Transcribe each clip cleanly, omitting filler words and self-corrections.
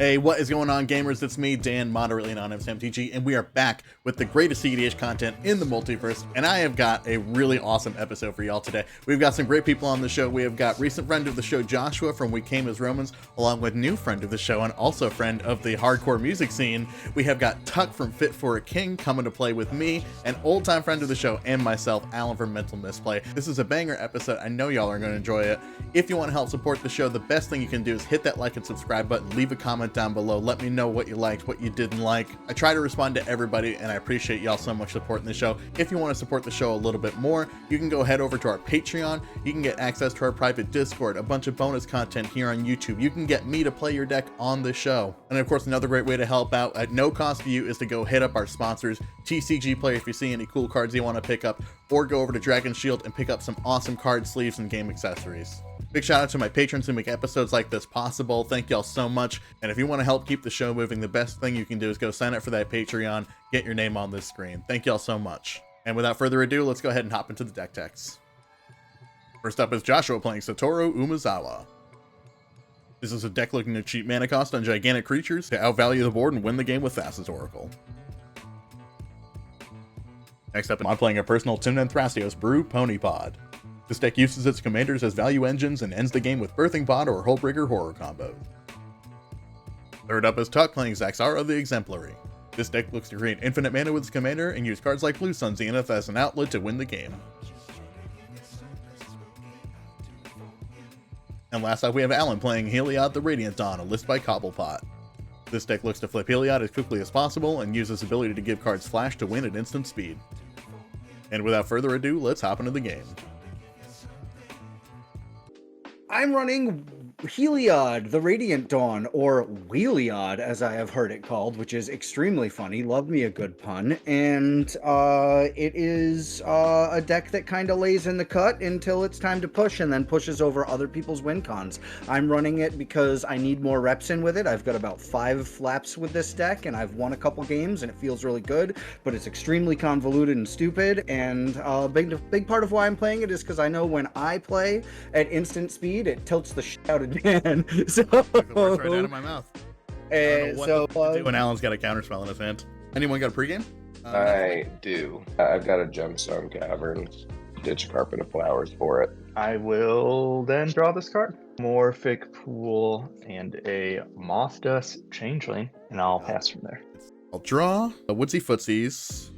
Hey, what is going on, gamers? It's me, Dan, moderately anonymous MTG, and we are back with the greatest cEDH content in the multiverse, and I have got a really awesome episode for y'all today. We've got some great people on the show. We have got recent friend of the show, Joshua from We Came as Romans, along with new friend of the show and also friend of the hardcore music scene. We have got Tuck from Fit for a King coming to play with me, an old-time friend of the show, and myself, Alan from Mental Misplay. This is a banger episode. I know y'all are going to enjoy it. If you want to help support the show, the best thing you can do is hit that like and subscribe button, leave a comment down below, let me know what you liked, what you didn't like. I try to respond to everybody, and I appreciate y'all so much supporting the show. If you want to support the show a little bit more, you can go head over to our Patreon. You can get access to our private Discord, a bunch of bonus content here on YouTube. You can get me to play your deck on the show. And of course, another great way to help out at no cost to you is to go hit up our sponsors, TCG Player, if you see any cool cards you want to pick up, or go over to Dragon Shield and pick up some awesome card sleeves and game accessories. Big shout out to my patrons who make episodes like this possible. Thank y'all so much. And if you want to help keep the show moving, the best thing you can do is go sign up for that Patreon, get your name on this screen. Thank y'all so much. And without further ado, let's go ahead and hop into the deck techs. First up is Joshua playing Satoru Umezawa. This is a deck looking to cheat mana cost on gigantic creatures to outvalue the board and win the game with Fastest Oracle. Next up, I'm playing a personal Timnan Thrasios Brew Pony Pod. This deck uses its commanders as value engines and ends the game with Birthing Pod or Hullbreaker Horror combos. Third up is Tuck playing Zaxara the Exemplary. This deck looks to create infinite mana with its commander and use cards like Blue Sun Zenith as an outlet to win the game. And last up we have Alan playing Heliod the Radiant Dawn, a list by Cobblepot. This deck looks to flip Heliod as quickly as possible and use its ability to give cards flash to win at instant speed. And without further ado, let's hop into the game. I'm running Heliod, the Radiant Dawn, or Wheeliod, as I have heard it called, which is extremely funny. Love me a good pun. And it is a deck that kind of lays in the cut until it's time to push, and then pushes over other people's win cons. I'm running it because I need more reps in with it. I've got about 5 laps with this deck, and I've won a couple games, and it feels really good, but it's extremely convoluted and stupid. And a big part of why I'm playing it is because I know when I play at instant speed, it tilts the shit out of man. So It works right out of my mouth. And so when Alan's got a counterspell in his hand. Anyone got a pregame? I do. I've got a Gemstone Cavern, Ditch Carpet of Flowers for it. I will then draw this card. Morphic Pool and a Moth Dust Changeling, and I'll pass from there. I'll draw a Woodsy Footsies.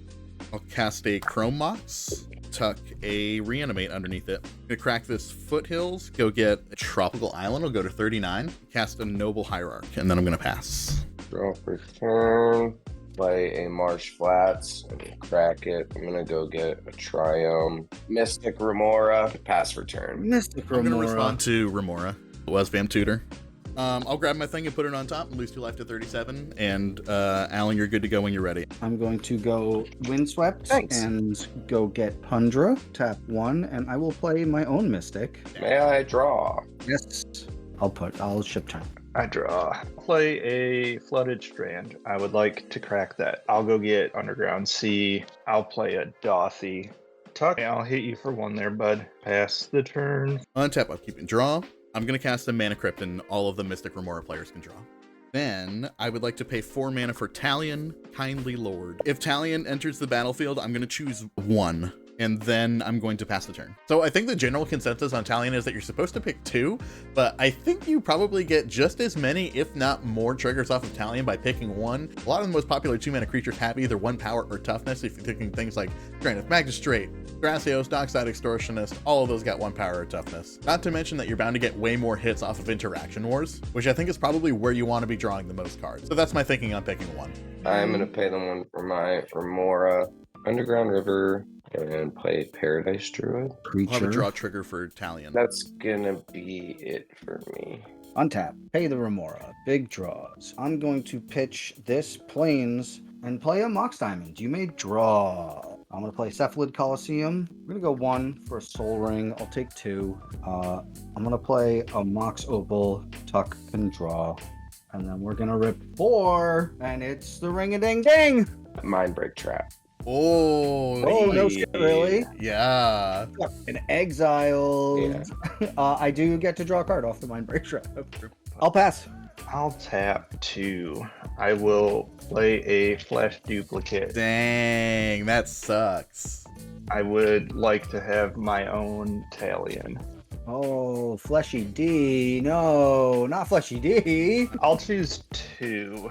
I'll cast a Chrome Mox. Tuck a Reanimate underneath it. I'm gonna crack this Foothills, go get a Tropical Island, I'll go to 39, cast a Noble Hierarch, and then I'm gonna pass. Draw for turn, play a Marsh Flats, and crack it. I'm gonna go get a Triumph, Mystic Remora, pass for turn. Mystic I'm gonna Remora. respond to Remora. Wesbam Tutor. I'll grab my thing and put it on top and lose 2 life to 37. And Alan, you're good to go when you're ready. I'm going to go Windswept. Thanks. And go get Tundra, tap 1, and I will play my own Mystic. May I draw? Yes, I'll ship turn. I draw. Play a Flooded Strand. I would like to crack that. I'll go get Underground Sea. I'll play a Dothy. Tuck, I'll hit you for 1 there, bud. Pass the turn. Untap, upkeep, and draw. I'm going to cast a Mana Crypt, and all of the Mystic Remora players can draw. Then, I would like to pay 4 mana for Talion, Kindly Lord. If Talion enters the battlefield, I'm going to choose 1, and then I'm going to pass the turn. So I think the general consensus on Talion is that you're supposed to pick 2, but I think you probably get just as many, if not more, triggers off of Talion by picking 1. A lot of the most popular 2-mana creatures have either 1 power or toughness, if you're thinking things like Granite Magistrate, Thrasios, Dockside Extortionist, all of those got 1 power or toughness. Not to mention that you're bound to get way more hits off of Interaction Wars, which I think is probably where you want to be drawing the most cards. So that's my thinking on picking 1. I'm gonna pay them 1 for my Remora, Underground River, and play Paradise Druid. I'll have a Creature. draw trigger for Talion. That's gonna be it for me. Untap. Pay the Remora. Big draws. I'm going to pitch this Plains and play a Mox Diamond. You may draw. I'm going to play Cephalid Coliseum. We're going to go 1 for a Soul Ring. I'll take 2. I'm going to play a Mox Opal. Tuck and draw. And then we're going to rip 4. And it's the Ring-a-Ding-Ding. Mindbreak Trap. Oh, No shit, really? Yeah. An Exile. Yeah. I do get to draw a card off the Mindbreak Trap. I'll pass. I'll tap 2. I will play a flesh duplicate. Dang, that sucks. I would like to have my own Talion. Oh, Fleshy D. No, not Fleshy D. I'll choose 2.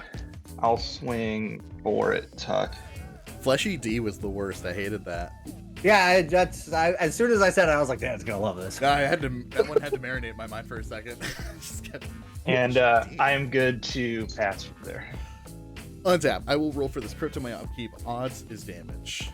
I'll swing 4 at Tuck. Fleshy D was the worst. I hated that. Yeah, as soon as I said it, I was like, Dad's gonna love this. That one had to marinate in my mind for a second. Just kidding. And I am good to pass from there. Untap. I will roll for this crypto my upkeep. Odds is damage.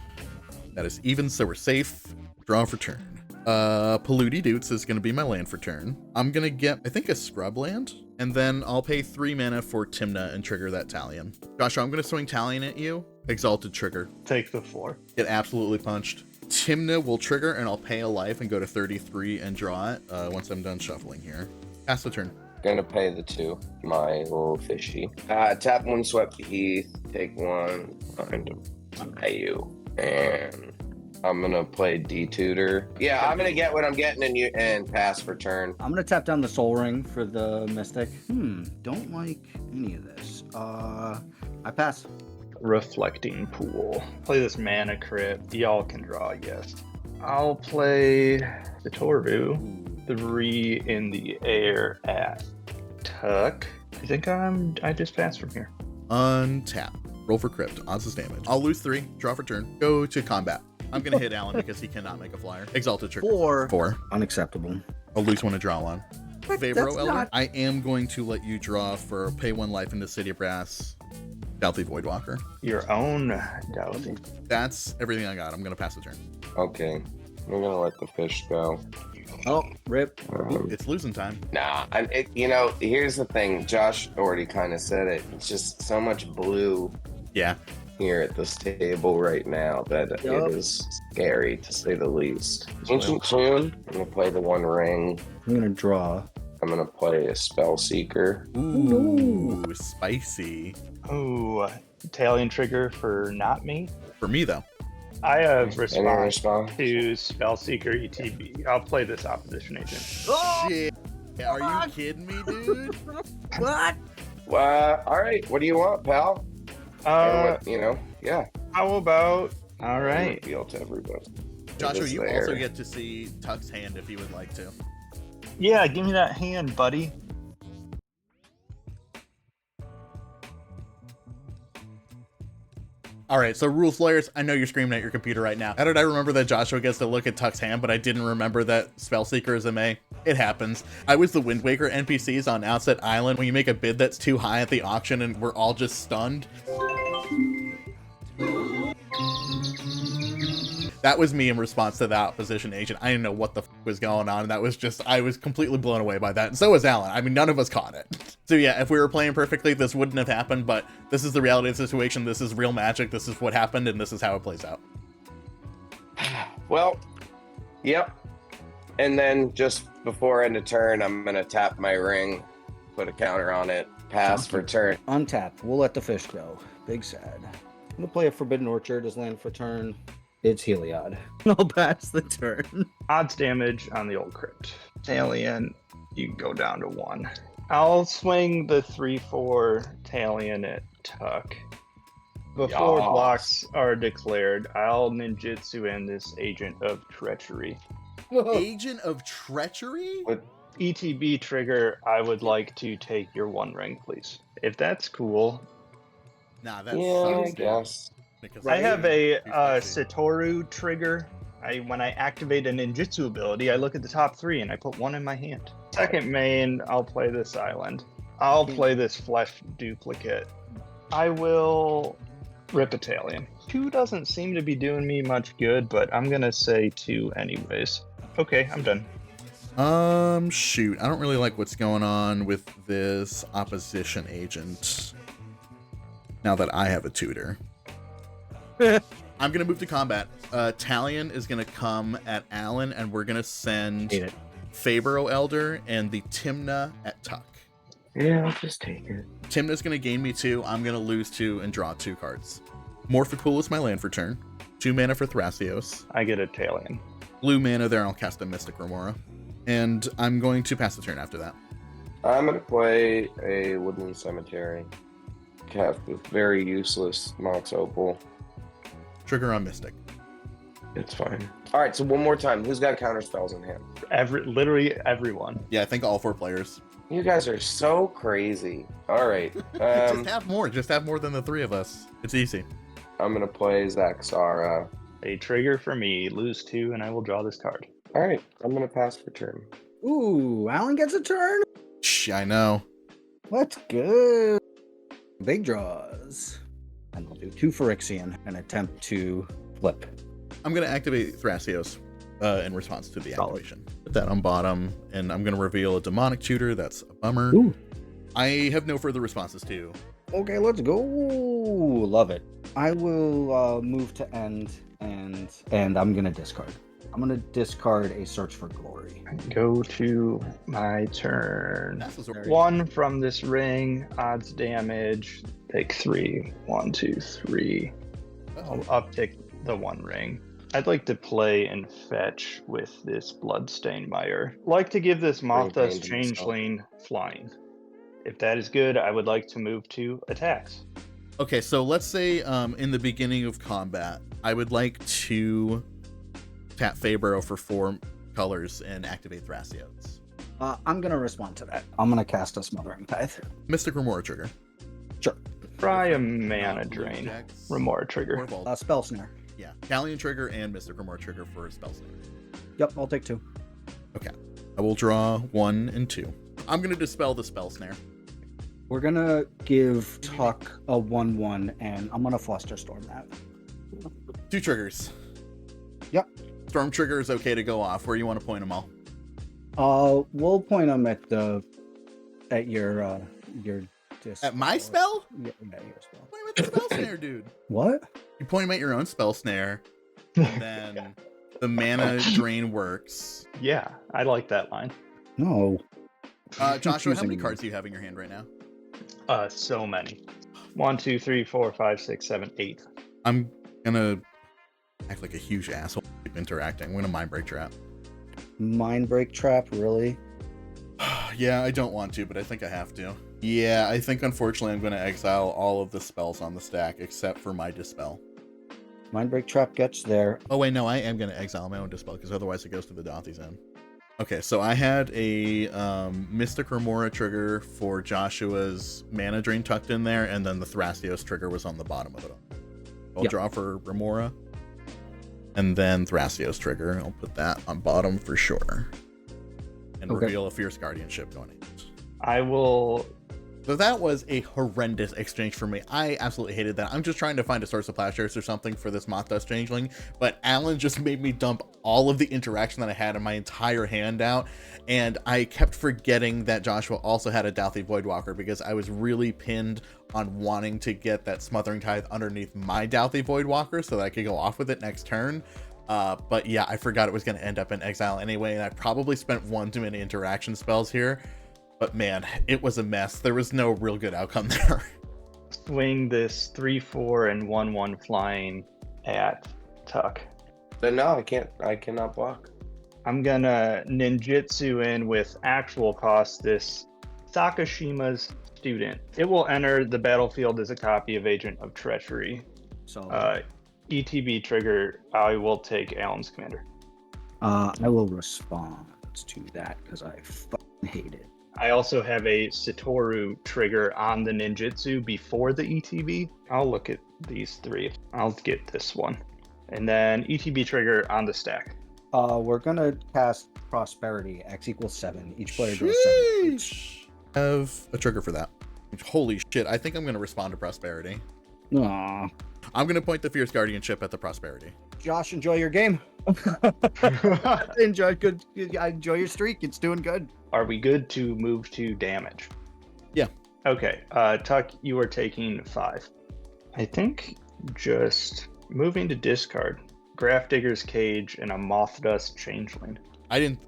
That is even, so we're safe. Draw for turn. Polluty Doots is going to be my land for turn. I'm going to get, I think, a scrub land, and then I'll pay 3 mana for Timna and trigger that Talion. Joshua, I'm going to swing Talion at you. Exalted trigger. Take the 4. Get absolutely punched. Timna will trigger, and I'll pay a life and go to 33 and draw it once I'm done shuffling here. Pass the turn. Gonna pay the 2. My little fishy. Tap 1, swept heath. Take 1. Find you. And I'm gonna play D-Tutor. Yeah, I'm gonna get what I'm getting and pass for turn. I'm gonna tap down the Soul Ring for the Mystic. Don't like any of this. I pass. Reflecting Pool. Play this Mana Crypt. Y'all can draw, yes. I'll play the Torvu. 3 in the air at Tuck. I think I just passed from here. Untap. Roll for crypt. Odds is damage. I'll lose 3. Draw for turn. Go to combat. I'm gonna hit Alan because he cannot make a flyer. Exalted trigger. 4. Unacceptable. I'll lose 1 to draw 1. Favoro Elder. not- I am going to let you draw for pay 1 life into City of Brass. Doubthy Voidwalker. Your own Doubthy. That's everything I got. I'm gonna pass the turn. Okay. We're gonna let the fish go. Oh, rip. It's losing time. Nah, here's the thing. Josh already kind of said it. It's just so much blue Yeah. here at this table right now that it is scary, to say the least. Ancient Tune. I'm gonna play the 1 ring. I'm gonna draw. I'm gonna play a Spell Seeker. Ooh, spicy. Ooh, Talion trigger for not me. For me, though. I have Any response response? to Spellseeker ETB. I'll play this opposition agent. Shit. Are you kidding me, dude? What? Well, all right. What do you want, pal? Yeah. How about? All right. Appeal to everybody. Joshua, It is you there. also get to see Tuck's hand if you would like to. Yeah, give me that hand, buddy. All right, so rules lawyers, I know you're screaming at your computer right now. How did I remember that Joshua gets to look at Tuck's hand, but I didn't remember that Spellseeker is a May? It happens. I was the Wind Waker NPCs on Outset Island when you make a bid that's too high at the auction and we're all just stunned. That was me in response to that opposition agent. I didn't know what the was going on. And that was just, I was completely blown away by that. And so was Alan. I mean, none of us caught it. So yeah, if we were playing perfectly, this wouldn't have happened, but this is the reality of the situation. This is real magic. This is what happened, and this is how it plays out. Well, yep. And then just before end of turn, I'm gonna tap my ring, put a counter on it, pass for turn. Untap. We'll let the fish go. Big sad. I'm gonna play a Forbidden Orchard as land for turn. It's Heliod. I'll pass the turn. Odds damage on the old crypt. Talion, you can go down to 1. I'll swing the 3/4 Talion at Tuck. Before Yas. blocks are declared, I'll ninjutsu in this Agent of Treachery. Agent of Treachery? With ETB trigger, I would like to take your 1 ring, please. If that's cool. Nah, that's yeah, I sucks, dude. guess. Because I have a Too spicy. Satoru trigger. When I activate a ninjutsu ability, I look at the top 3 and I put 1 in my hand. Second main, I'll play this island. I'll play this flesh duplicate. I will rip a Talion. 2 doesn't seem to be doing me much good, but I'm gonna say 2 anyways. Okay, I'm done. Shoot. I don't really like what's going on with this opposition agent. Now that I have a tutor. I'm going to move to combat. Talion is going to come at Alan, and we're going to send Hate it. Fabro Elder and the Timna at Tuck. Yeah, I'll just take it. Timna's going to gain me 2. I'm going to lose 2 and draw 2 cards. Morphipool is my land for turn. 2 mana for Thrasios. I get a Talion. Blue mana there, I'll cast a Mystic Remora. And I'm going to pass the turn after that. I'm gonna play a Woodland Cemetery. Cast with very useless Mox Opal. Trigger on Mystic. It's fine. All right, so one more time. Who's got counter spells in hand? Literally everyone. Yeah, I think all 4 players. You guys are so crazy. All right. Just have more. Just have more than the 3 of us. It's easy. I'm gonna play Zaxara. A trigger for me. Lose 2, and I will draw this card. All right, I'm gonna pass for turn. Ooh, Alan gets a turn. Shh, I know. Let's go. Big draws. And I'll do 2 Phyrexian and attempt to flip. I'm going to activate Thrasios in response to the Solid. activation. Put that on bottom, and I'm going to reveal a demonic tutor. That's a bummer. Ooh. I have no further responses to. Okay, let's go. Love it. I will move to end, and I'm gonna discard. I'm gonna discard a Search for Glory. Go to my turn. That's what's- 1 from this ring. Odds damage. Take 3. 1, 2, 3. I'll uptick the 1 ring. I'd like to play and fetch with this Bloodstained Mire. Like to give this Moth Bring Dust pain to yourself. Changeling flying. If that is good, I would like to move to attacks. Okay, so let's say in the beginning of combat, I would like to tap Fabro for 4 colors and activate Thrasios. I'm gonna respond to that. I'm gonna cast a Smothering Tithe. Mystic Remora trigger. Sure. Try a mana Blue drain. Jacks, Remora trigger. Orvald. Spell Snare. Yeah, Galleon trigger and Mystic Remora trigger for spell snare. Yep, I'll take 2. Okay, I will draw 1 and 2. I'm going to dispel the spell snare. We're gonna give Tuck a 1/1, and I'm gonna Flusterstorm that. 2 triggers. Yep. Storm trigger is okay to go off. Where you want to point them all? We'll point them at your At my spell? Yeah, your spell. Point 'em at the spell snare, dude. What? You point them at your own spell snare, and then the mana drain works. Yeah, I like that line. No. Joshua, how many Confusing. cards do you have in your hand right now? So many. 1, 2, 3, 4, 5, 6, 7, 8. I'm gonna act like a huge asshole. Keep interacting. I'm gonna mind break trap. Mind Break Trap, really? Yeah, I don't want to, but I think I have to. Yeah, I think unfortunately I'm gonna exile all of the spells on the stack except for my dispel. Mind Break Trap gets there. Oh wait, no, I am gonna exile my own dispel because otherwise it goes to the Dothy Zone. Okay, so I had a Mystic Remora trigger for Joshua's mana drain tucked in there, and then the Thrasios trigger was on the bottom of it. I'll Yep. draw for Remora, and then Thrasios trigger. I'll put that on bottom for sure, and Okay. reveal a Fierce Guardianship going in. I will. So that was a horrendous exchange for me. I absolutely hated that. I'm just trying to find a source of plowshares or something for this Moth Dust Changeling, but Alan just made me dump all of the interaction that I had in my entire hand out, and I kept forgetting that Joshua also had a Douthie Voidwalker because I was really pinned on wanting to get that Smothering Tithe underneath my Douthie Voidwalker so that I could go off with it next turn. But yeah, I forgot it was going to end up in exile anyway, and I probably spent one too many interaction spells here. But man, it was a mess. There was no real good outcome there. Swing this 3/4 and 1/1 flying at Tuck. But no, I cannot block. I'm gonna ninjutsu in with actual cost this Sakashima's student. It will enter the battlefield as a copy of Agent of Treachery. So ETB trigger, I will take Alan's commander. I will respond to that because I fucking hate it. I also have a Satoru trigger on the ninjutsu before the ETB. I'll look at these 3. I'll get this one. And then ETB trigger on the stack. We're gonna cast Prosperity. X equals 7. Each player goes 7. Sheesh. I have a trigger for that. Holy shit, I think I'm going to respond to Prosperity. Aw. I'm going to point the Fierce Guardianship at the Prosperity. Josh, enjoy your game. enjoy your streak. It's doing good. Are we good to move to damage? Yeah. Okay. Tuck, you are taking 5. I think just moving to discard. Grafdigger's Cage and a Moth Dust Changeling. I didn't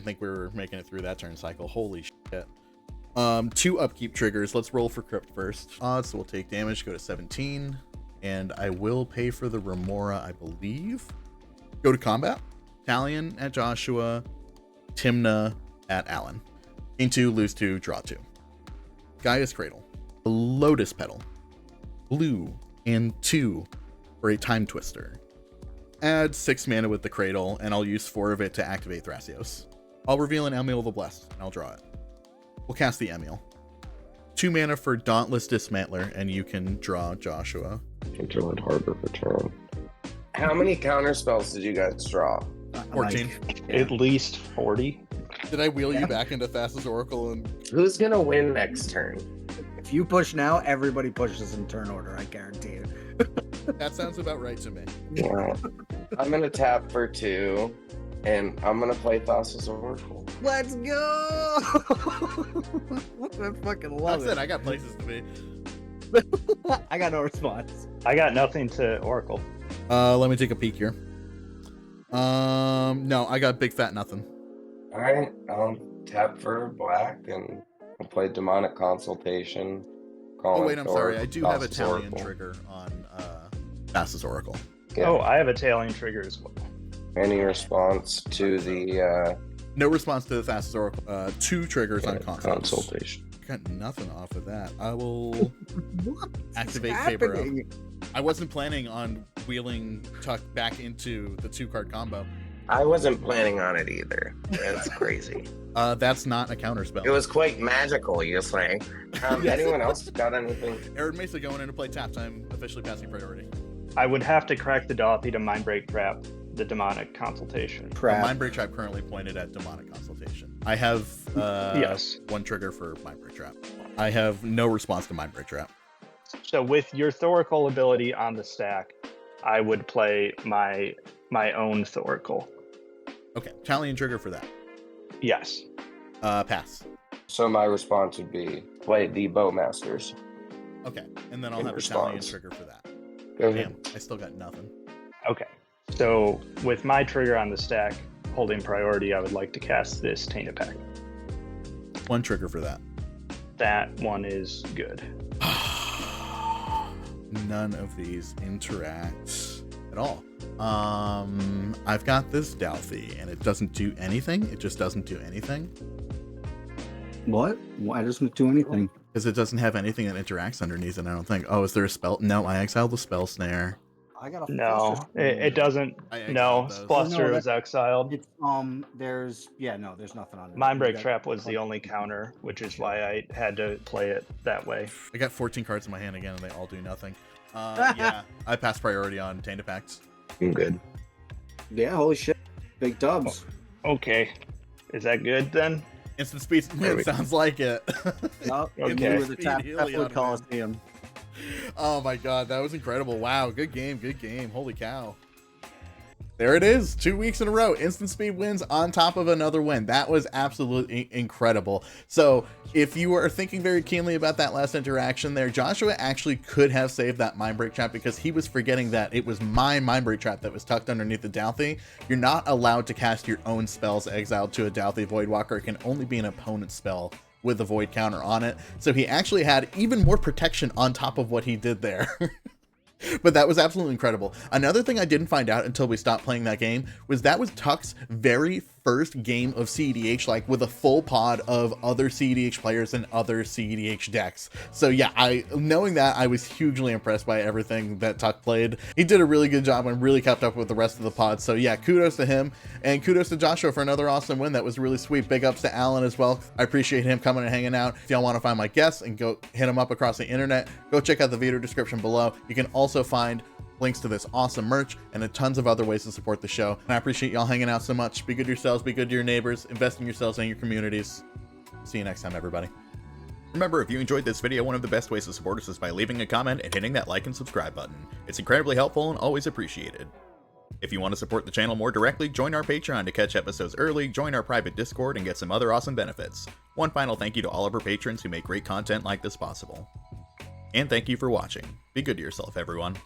think we were making it through that turn cycle. Holy shit. 2 upkeep triggers. Let's roll for Crypt first. So we'll take damage, go to 17. And I will pay for the Remora, I believe. Go to combat. Talion at Joshua. Timna at Alan. Gain 2, lose 2, draw 2. Gaia's Cradle, a Lotus Petal, blue, and 2 for a Time Twister. Add 6 mana with the Cradle, and I'll use 4 of it to activate Thrasios. I'll reveal an Emil the Blessed, and I'll draw it. We'll cast the Emil. 2 mana for Dauntless Dismantler, and you can draw Joshua. Interland Harbor for turn. How many counter spells did you guys draw? 14. At least 40. Did I wheel you back into Thassa's Oracle? And Who's gonna win next turn? If you push now, everybody pushes in turn order, I guarantee you. that sounds about right to me. Yeah. I'm gonna tap for 2, and I'm gonna play Thassa's Oracle. Let's go! I fucking love That's it. it. I got places to be. I got no response. I got nothing to Oracle. Let me take a peek here. No, I got big fat nothing. Alright, I'll tap for black, and I'll play Demonic Consultation. Oh wait, I'm sorry. I do have Thassa's Italian Oracle. trigger on Thassa's Oracle. Yeah. Oh, I have Italian trigger as well. Any response to the No response to the Thassa's Oracle. 2 triggers on consults. consultation? Got nothing off of that. I will What activate is Fabro. happening? I wasn't planning on wheeling Tuck back into the 2-card combo. I wasn't planning on it either. That's crazy. That's not a counter spell. It was quite magical, you say. Anyone else got anything? Arid Mesa going into play tap time, officially passing priority. I would have to crack the Dothy to Mindbreak Trap the Demonic Consultation. Crap. Mindbreak Trap currently pointed at Demonic Consultation. I have Yes. 1 trigger for Mindbreak Trap. I have no response to Mindbreak Trap. So with your Thoracle ability on the stack, I would play my own Thoracle. Okay, Italian trigger for that. Yes. Pass. So my response would be play the Bowmasters. Okay, and then I'll In have Italian response. trigger for that. Go ahead. Damn, I still got nothing. Okay. So with my trigger on the stack, holding priority, I would like to cast this Tainted Pact. 1 trigger for that. That one is good. None of these interact at all. I've got this Dalthy, and it doesn't do anything. It just doesn't do anything. What? Why doesn't it do anything? Because it doesn't have anything that interacts underneath it, I don't think. Oh, is there a spell? No, I exiled the Spell Snare. I got a No, it doesn't. I No, exiled those. Fluster No, was exiled. It's there's there's nothing on it. Mindbreak Trap was the only counter, which is why I had to play it that way. I got 14 cards in my hand again, and they all do nothing. Yeah, I passed priority on Tainted Pacts. I'm good. Yeah, holy shit. Big dubs. Okay. Is that good then? Instant speed. It sounds like it. Yup, Okay. with the tap Speed Pepwood Heliod, Coliseum. Oh my god, that was incredible. Wow, good game, good game. Holy cow. There it is, 2 weeks in a row. Instant speed wins on top of another win. That was absolutely incredible. So if you are thinking very keenly about that last interaction there, Joshua actually could have saved that Mindbreak Trap because he was forgetting that it was my Mindbreak Trap that was tucked underneath the Dalthy. You're not allowed to cast your own spells exiled to a Dalthy Voidwalker. It can only be an opponent's spell with a void counter on it. So he actually had even more protection on top of what he did there. But that was absolutely incredible. Another thing I didn't find out until we stopped playing that game was Tuck's very first game of cEDH, like with a full pod of other cEDH players and other cEDH decks. So yeah, knowing that, I was hugely impressed by everything that Tuck played. He did a really good job and really kept up with the rest of the pod. So yeah, kudos to him, and kudos to Joshua for another awesome win. That was really sweet. Big ups to Alan as well. I appreciate him coming and hanging out. If y'all want to find my guests and go hit them up across the internet, go check out the video description below. You can also find links to this awesome merch and tons of other ways to support the show. And I appreciate y'all hanging out so much. Be good to yourselves, be good to your neighbors, invest in yourselves and your communities. See you next time, everybody. Remember, if you enjoyed this video, one of the best ways to support us is by leaving a comment and hitting that like and subscribe button. It's incredibly helpful and always appreciated. If you want to support the channel more directly, join our Patreon to catch episodes early, join our private Discord, and get some other awesome benefits. One final thank you to all of our patrons who make great content like this possible. And thank you for watching. Be good to yourself, everyone.